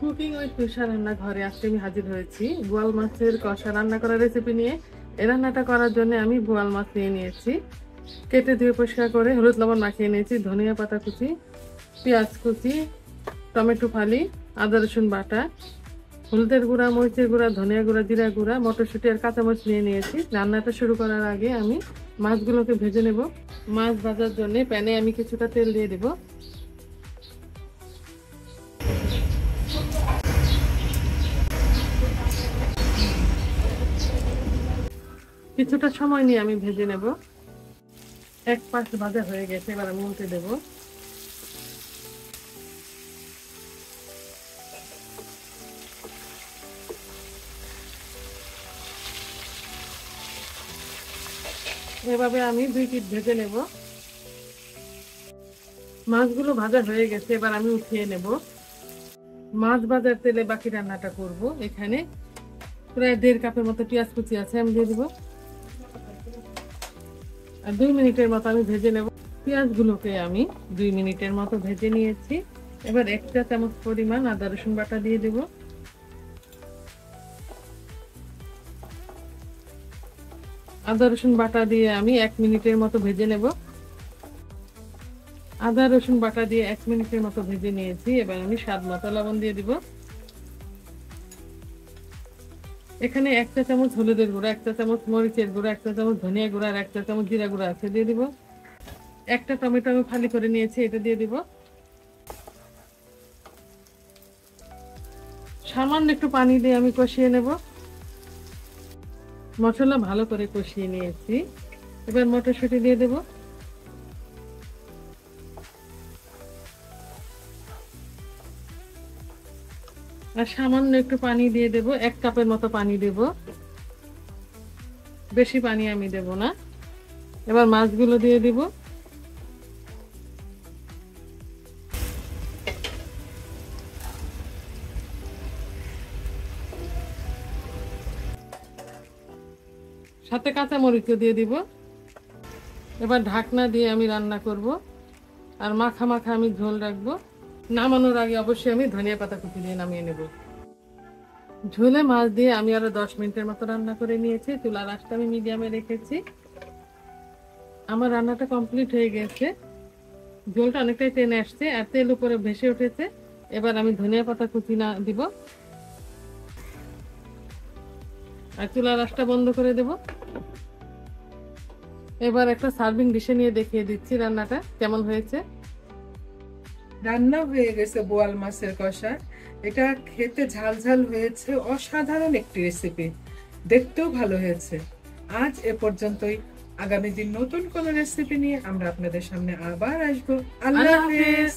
Cooking with তুষার রান্না ঘরে আজকে আমি হাজির হয়েছি বোয়াল মাছের কষা রান্না করার রেসিপি নিয়ে। এই রান্নাটা করার জন্য আমি বোয়াল মাছ নিয়ে নিয়েছি, কেটে ধুয়ে পরিষ্কার করে হলুদ লবণ মাখিয়ে নিয়েছি, ধনিয়া পাতা কুচি, পেঁয়াজ কুচি, টমেটো ফালি, আদা রসুন বাটা, হলুদের গুঁড়া, মরিচের গুঁড়া, ধনিয়া গুঁড়া, জিরা গুঁড়া, মটরশুঁটি আর কাঁচামরিচ নিয়ে নিয়েছি। রান্নাটা শুরু করার আগে আমি মাছগুলোকে ভেজে নেব। মাছ ভাজার জন্য প্যানে আমি কিছুটা তেল দিয়ে দেব। কিছুটা সময় নিয়ে আমি ভেজে নেব। এক পাশ ভাজা হয়ে গেছে, এবার আমি উল্টে দেব। এভাবে আমি 2 পিঠ ভেজে নেব। মাছগুলো ভাজা হয়ে গেছে, এবার আমি উঠিয়ে নেব। মাছ ভাজার তেলে বাকি রান্নাটা করব। এখানে প্রায় 1.5 কাপের মতো পেঁয়াজ কুচি আছে, আমি দিয়ে দেবো। আর 2 মিনিটের মতো আমি ভেজে নেব। পেঁয়াজগুলোকে আমি 2 মিনিটের মতো ভেজে নিয়েছি। এবার 1 চা চামচ পরিমাণ আদা রসুন বাটা দিয়ে দেব। আদা রসুন বাটা দিয়ে আমি 1 মিনিটের মতো ভেজে নেব। আদা রসুন বাটা দিয়ে 1 মিনিটের মতো ভেজে নিয়েছি। এবার আমি স্বাদ মতো লবণ দিয়ে দিব। এখানে 1 চা চামচ হলুদের গুঁড়া, 1 চা চামচ মরিচের গুঁড়া, 1 চা চামচ ধনিয়া গুঁড়া আর 1 চা চামচ জিরা গুঁড়া আছে, দিয়ে দিব। একটা টমেটো আমি ফালি করে নিয়েছি, এটা দিয়ে দিব। সামান্য একটু পানি দিয়ে আমি কষিয়ে নেব। মশলা ভালো করে কষিয়ে নিয়েছি। এবার মটরশুঁটি দিয়ে দেব। আর সামান্য একটু পানি দিয়ে দেব, 1 কাপের মতো পানি দেব, বেশি পানি আমি দেব না। এবার মাছগুলো দিয়ে দিব। সাথে কাঁচা মরিচও দিয়ে দিব। এবার ঢাকনা দিয়ে আমি রান্না করব। আর মাখা মাখা আমি ঝোল রাখবো। নামানোর আগে অবশ্যই আমি ধনিয়া পাতা কুচি দিয়ে নামিয়ে নেব। ঝোলে মাছ দিয়ে আমি আরো 10 মিনিটের মতো রান্না করে নিয়েছি। চুলার আঁচটা আমি মিডিয়ামে রেখেছি। আমার রান্নাটা কমপ্লিট হয়ে গেছে। ঝোলটা অনেকটাই টেনে আসছে আর তেল উপরে ভেসে উঠেছে। এবার আমি ধনিয়া পাতা কুচি না দিব আর চুলার আঁচটা বন্ধ করে দেব। এবার একটা সার্ভিং ডিশে নিয়ে দেখিয়ে দিচ্ছি রান্নাটা কেমন হয়েছে। রান্না হয়ে গেছে বোয়াল মাছের কষা। এটা খেতে ঝাল ঝাল হয়েছে, অসাধারণ একটি রেসিপি, দেখতেও ভালো হয়েছে। আজ এ পর্যন্তই। আগামী দিন নতুন কোন রেসিপি নিয়ে আমরা আপনাদের সামনে আবার আসবো। আল্লাহ হাফেজ।